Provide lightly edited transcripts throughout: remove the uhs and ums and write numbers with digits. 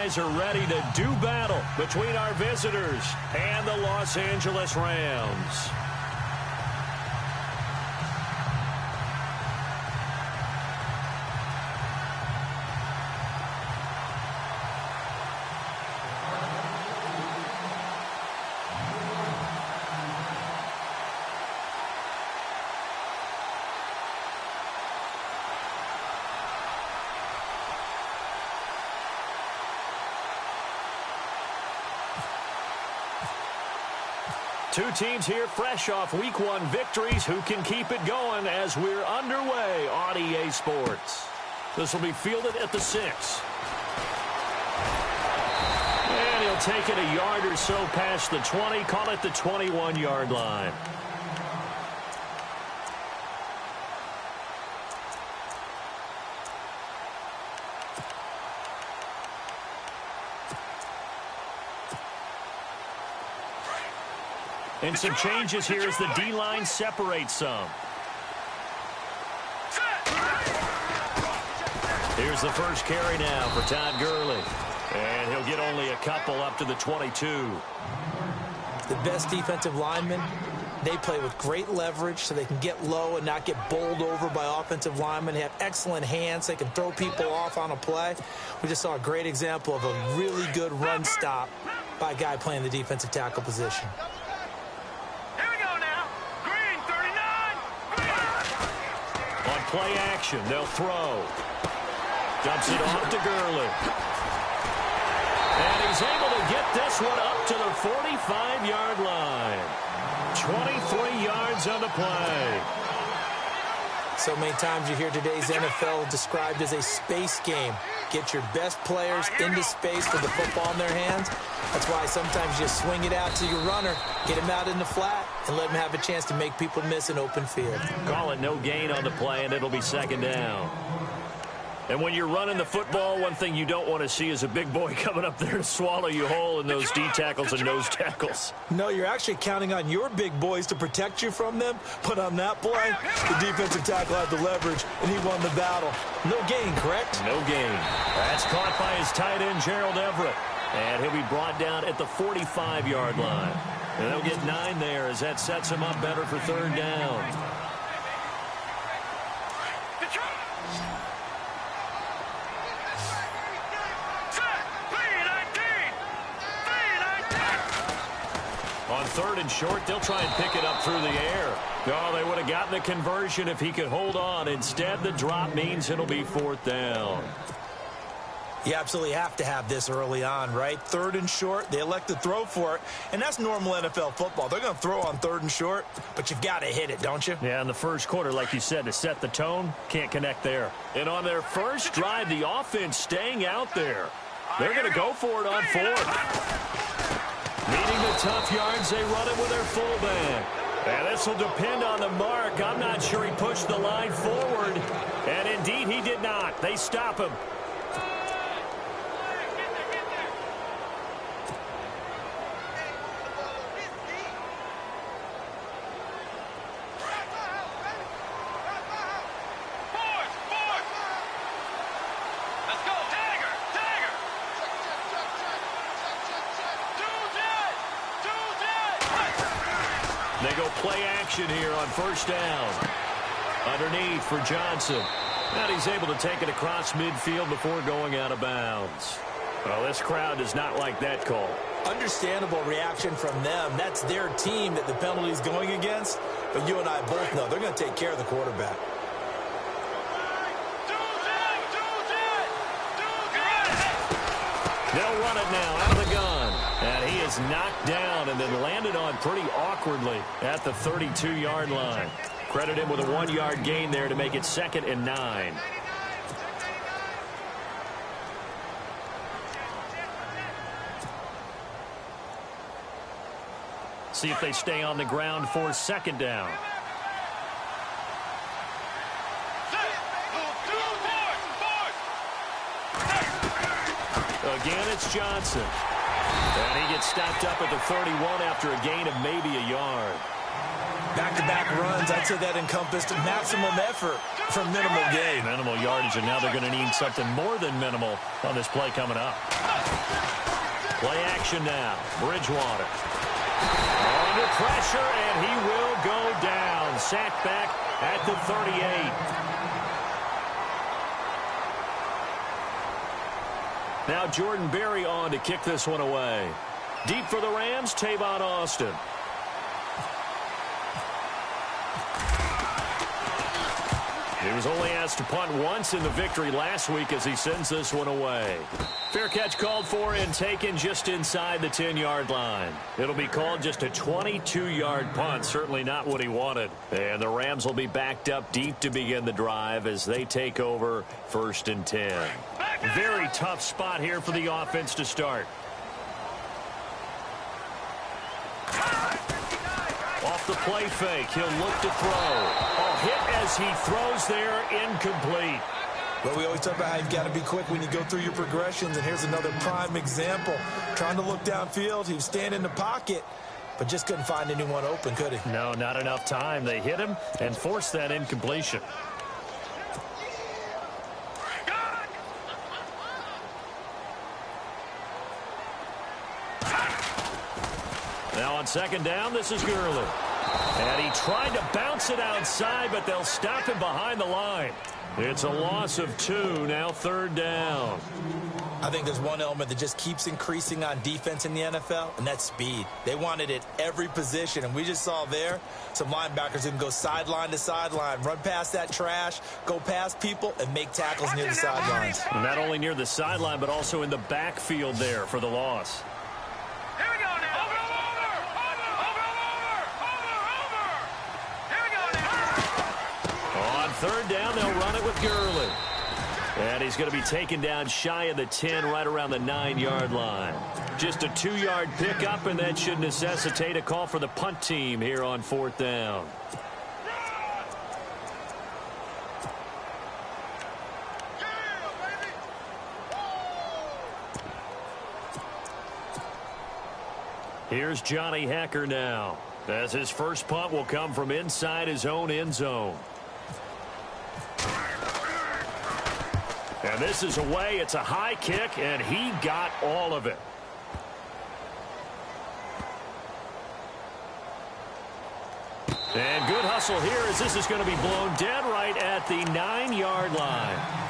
guys are ready to do battle between our visitors and the Los Angeles Rams. Two teams here fresh off Week 1 victories. Who can keep it going as we're underway on EA Sports? This will be fielded at the 6. And he'll take it a yard or so past the 20. Call it the 21-yard line. And some changes here as the D-line separates some. Here's the first carry now for Todd Gurley. And he'll get only a couple up to the 22. The best defensive linemen, they play with great leverage so they can get low and not get bowled over by offensive linemen. They have excellent hands. They can throw people off on a play. We just saw a great example of a really good run stop by a guy playing the defensive tackle position. Play action. They'll throw. Dumps it off to Gurley. And he's able to get this one up to the 45-yard line. 23 yards on the play. So many times you hear today's NFL described as a space game. Get your best players into space with the football in their hands. That's why sometimes you swing it out to your runner, get him out in the flat, and let him have a chance to make people miss an open field. Call it no gain on the play, and it'll be second down. And when you're running the football, one thing you don't want to see is a big boy coming up there to swallow you whole in those D tackles and nose tackles. No, you're actually counting on your big boys to protect you from them. But on that play, the defensive tackle had the leverage, and he won the battle. No gain, correct? No gain. That's caught by his tight end, Gerald Everett. And he'll be brought down at the 45-yard line. And they'll get 9 there as that sets him up better for third down. On third and short, they'll try and pick it up through the air. Oh, they would have gotten the conversion if he could hold on. Instead, the drop means it'll be fourth down. You absolutely have to have this early on, right? Third and short, they elect to throw for it, and that's normal NFL football. They're going to throw on third and short, but you've got to hit it, don't you? Yeah, in the first quarter, like you said, to set the tone, can't connect there. And on their first drive, the offense staying out there. They're going to go for it on fourth. Needing the tough yards, they run it with their fullback. And this will depend on the mark. I'm not sure he pushed the line forward. And indeed, he did not. They stop him. They go play action here on first down. Underneath for Johnson. And he's able to take it across midfield before going out of bounds. Well, this crowd does not like that call. Understandable reaction from them. That's their team that the penalty is going against. But you and I both know they're going to take care of the quarterback. They'll run it now out of the gun. And he is knocked down and then landed on pretty awkwardly at the 32-yard line. Credit him with a 1-yard gain there to make it 2nd and 9. See if they stay on the ground for 2nd down. Again, it's Johnson. And he gets stopped up at the 31 after a gain of maybe a yard. Back-to-back runs, I'd say that encompassed maximum effort for minimal gain. Minimal yardage, and now they're going to need something more than minimal on this play coming up. Play action now. Bridgewater. Under pressure, and he will go down. Sacked back at the 38. Now Jordan Berry on to kick this one away. Deep for the Rams, Tavon Austin. He was only asked to punt once in the victory last week as he sends this one away. Fair catch called for and taken just inside the 10-yard line. It'll be called just a 22-yard punt, certainly not what he wanted. And the Rams will be backed up deep to begin the drive as they take over 1st and 10. Very tough spot here for the offense to start. Off the play fake, he'll look to throw. Hit as he throws there, incomplete. Well, we always talk about how you've got to be quick when you go through your progressions, and here's another prime example. Trying to look downfield, he was standing in the pocket, but just couldn't find anyone open, could he? No, not enough time. They hit him and forced that incompletion. Now on 2nd down, this is Gurley. And he tried to bounce it outside, but they'll stop him behind the line. It's a loss of 2, now 3rd down. I think there's one element that just keeps increasing on defense in the NFL, and that's speed. They want it at every position, and we just saw there some linebackers who can go sideline to sideline, run past that trash, go past people, and make tackles near the sidelines. Not only near the sideline, but also in the backfield there for the loss. On 3rd down, they'll run it with Gurley. And he's going to be taken down shy of the 10, right around the 9-yard line. Just a 2-yard pickup, and that should necessitate a call for the punt team here on 4th down. Here's Johnny Hacker now, as his first punt will come from inside his own end zone. And this is away. It's a high kick, and he got all of it. And good hustle here as this is going to be blown dead right at the 9-yard line.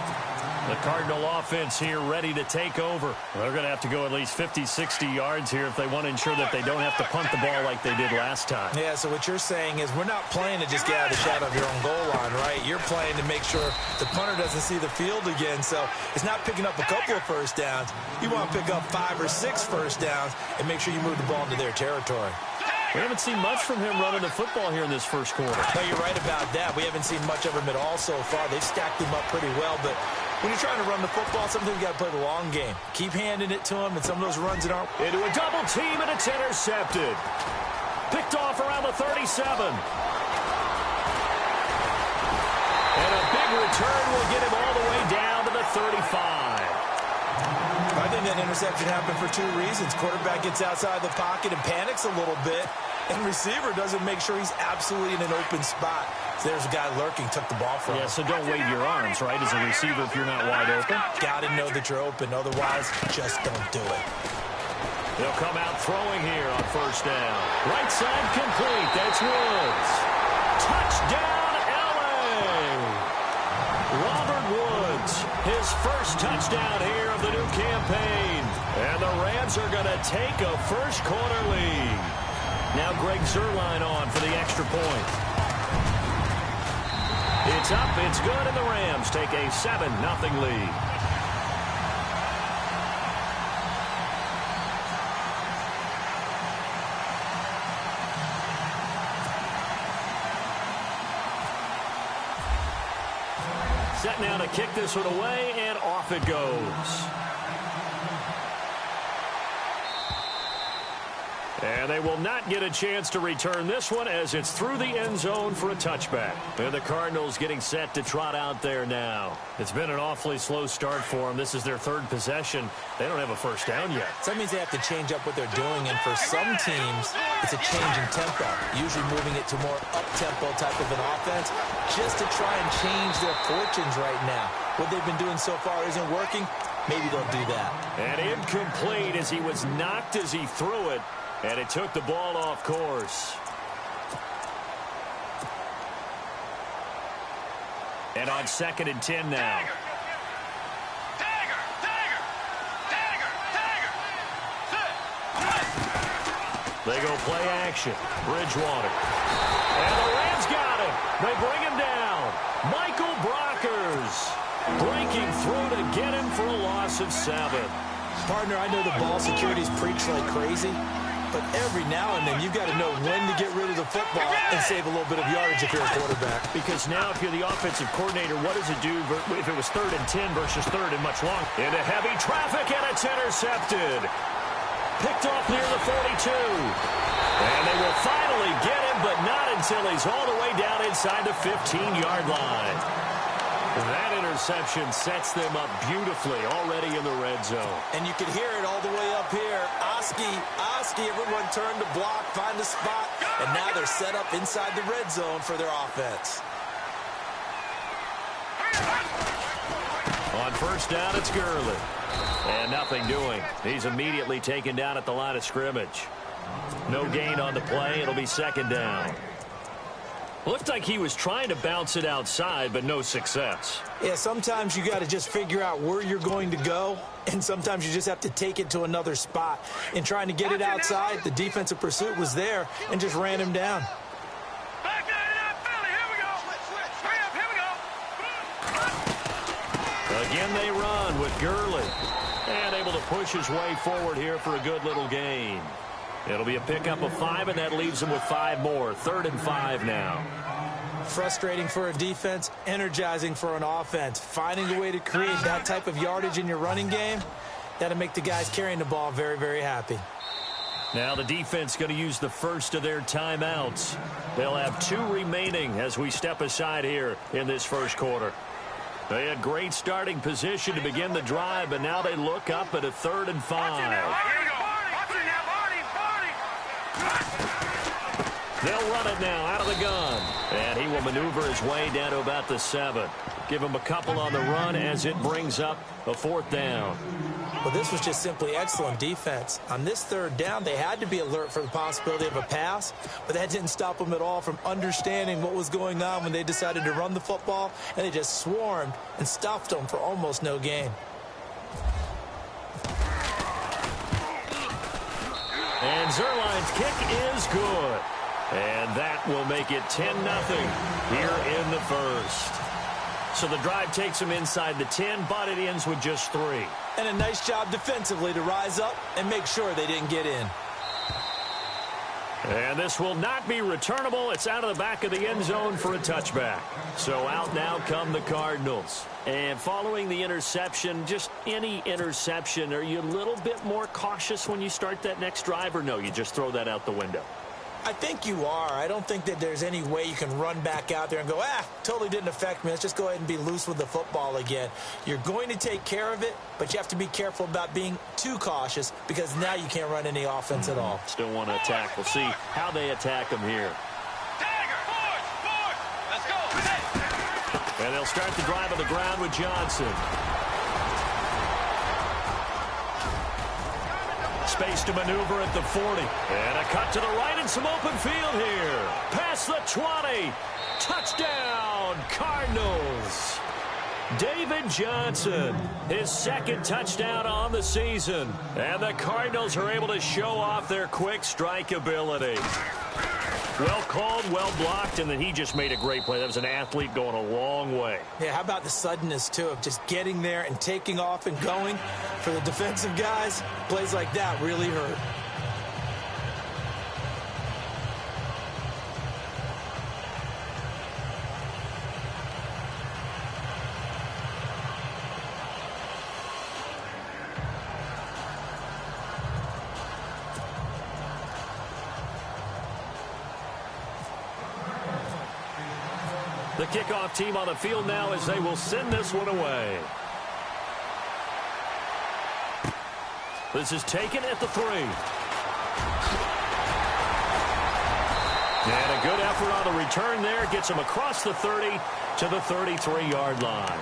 The Cardinal offense here ready to take over. They're going to have to go at least 50, 60 yards here if they want to ensure that they don't have to punt the ball like they did last time. Yeah, so what you're saying is we're not playing to just get out of the shadow of your own goal line, right? You're playing to make sure the punter doesn't see the field again. So it's not picking up a couple of first downs. You want to pick up 5 or 6 first downs and make sure you move the ball into their territory. We haven't seen much from him running the football here in this first quarter. No, you're right about that. We haven't seen much of him at all so far. They've stacked him up pretty well, but when you're trying to run the football, sometimes you got to play the long game. Keep handing it to him, and some of those runs that aren't. Into a double team, and it's intercepted. Picked off around the 37. And a big return will get him all the way down to the 35. I think that interception happened for 2 reasons. Quarterback gets outside the pocket and panics a little bit, and receiver doesn't make sure he's absolutely in an open spot. So there's a guy lurking, took the ball from him. Yeah, so don't wave your arms, right, as a receiver if you're not wide open. Got to know that you're open. Otherwise, just don't do it. They'll come out throwing here on 1st down. Right side complete. That's Woods. Touchdown, L.A. Robert Woods, his first touchdown here of the new campaign. And the Rams are going to take a first-quarter lead. Now Greg Zuerlein on for the extra point. It's up, it's good, and the Rams take a 7-0 lead. Set now to kick this one away, and off it goes. And they will not get a chance to return this one as it's through the end zone for a touchback. And the Cardinals getting set to trot out there now. It's been an awfully slow start for them. This is their 3rd possession. They don't have a first down yet. So that means they have to change up what they're doing, and for some teams, it's a change in tempo, usually moving it to more up-tempo type of an offense, just to try and change their fortunes right now. What they've been doing so far isn't working. maybe they'll do that. And incomplete as he was knocked as he threw it, and it took the ball off course. And on 2nd and 10 now. They go play action. Bridgewater. And the Rams got him. They bring him down. Michael Brockers breaking through to get him for a loss of 7. Partner, I know the ball security's preached like crazy, but every now and then you've got to know when to get rid of the football and save a little bit of yardage if you're a quarterback. Because now if you're the offensive coordinator, what does it do if it was 3rd and 10 versus 3rd and much longer? Into heavy traffic, and it's intercepted. Picked off near the 42. And they will finally get him, but not until he's all the way down inside the 15-yard line. That interception sets them up beautifully already in the red zone. And you can hear it all the way up here. Oski, everyone turned to block, find a spot, and now they're set up inside the red zone for their offense. On 1st down, it's Gurley. And nothing doing. He's immediately taken down at the line of scrimmage. No gain on the play. It'll be 2nd down. Looked like he was trying to bounce it outside, but no success. Yeah, sometimes you got to just figure out where you're going to go, and sometimes you just have to take it to another spot. In trying to get it outside, the defensive pursuit was there and just ran him down. Again, they run with Gurley. And able to push his way forward here for a good little gain. It'll be a pickup of 5, and that leaves them with 5 more. 3rd and 5 now. Frustrating for a defense, energizing for an offense. Finding a way to create that type of yardage in your running game, that'll make the guys carrying the ball very, very happy. Now the defense going to use the first of their timeouts. They'll have 2 remaining as we step aside here in this first quarter. They had great starting position to begin the drive, but now they look up at a 3rd and 5. They'll run it now out of the gun. And he will maneuver his way down to about the 7. Give him a couple on the run as it brings up a 4th down. Well, this was just simply excellent defense. On this 3rd down, they had to be alert for the possibility of a pass, but that didn't stop them at all from understanding what was going on when they decided to run the football, and they just swarmed and stuffed them for almost no gain. And Zerline's kick is good. And that will make it 10-0 here in the first. So the drive takes them inside the 10, but it ends with just 3. And a nice job defensively to rise up and make sure they didn't get in. And this will not be returnable. It's out of the back of the end zone for a touchback. So out now come the Cardinals. And following the interception, just any interception, are you a little bit more cautious when you start that next drive, or no, you just throw that out the window? I think you are. I don't think that there's any way you can run back out there and go, totally didn't affect me. Let's just go ahead and be loose with the football again. You're going to take care of it, but you have to be careful about being too cautious because now you can't run any offense at all. Still want to attack. We'll see how they attack them here. Let's go. And they'll start the drive on the ground with Johnson. Space to maneuver at the 40. And a cut to the right and some open field here. Past the 20. Touchdown, Cardinals. David Johnson, his 2nd touchdown on the season. And the Cardinals are able to show off their quick strike ability. Well called, well blocked, and then he just made a great play. That was an athlete going a long way. Yeah, how about the suddenness, too, of just getting there and taking off and going? For the defensive guys, plays like that really hurt. The kickoff team on the field now as they will send this one away. This is taken at the 3. And a good effort on the return there. Gets him across the 30 to the 33-yard line.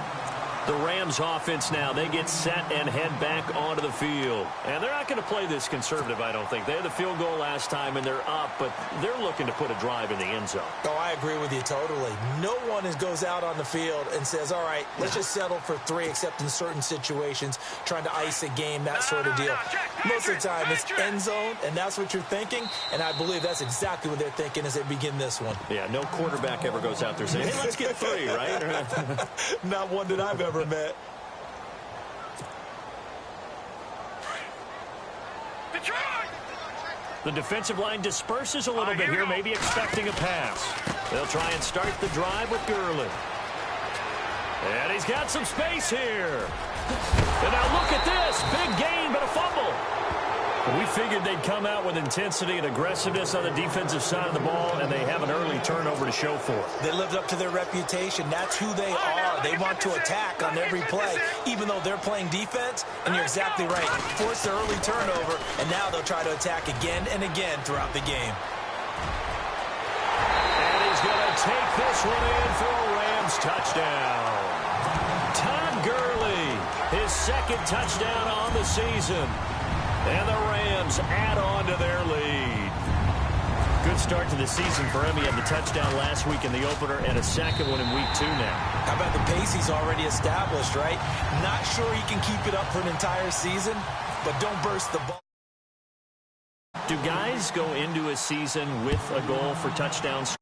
The Rams offense now, they get set and head back onto the field. And they're not going to play this conservative, I don't think. They had the field goal last time, and they're up, but they're looking to put a drive in the end zone. Oh, I agree with you totally. No one goes out on the field and says, all right, let's just settle for 3, except in certain situations, trying to ice a game, that sort of deal. Most of the time, it's end zone, and that's what you're thinking, and I believe that's exactly what they're thinking as they begin this one. Yeah, no quarterback ever goes out there saying, hey, let's get 3, right? Not one that I've ever met. The defensive line disperses a little bit here, maybe expecting a pass. They'll try and start the drive with Gurley. And he's got some space here. And now look at this. Big gain, but a fumble. We figured they'd come out with intensity and aggressiveness on the defensive side of the ball, and they have an early turnover to show for it. They lived up to their reputation. That's who they are. They want to attack on every play, even though they're playing defense. And you're exactly right. Force the early turnover, and now they'll try to attack again and again throughout the game. And he's going to take this one in for a Rams touchdown. Todd Gurley, his second touchdown on the season. And the Rams add on to their lead. Good start to the season for him. He had the touchdown last week in the opener and a second one in week 2 now. How about the pace he's already established, right? Not sure he can keep it up for an entire season, but don't burst the ball. Do guys go into a season with a goal for touchdowns?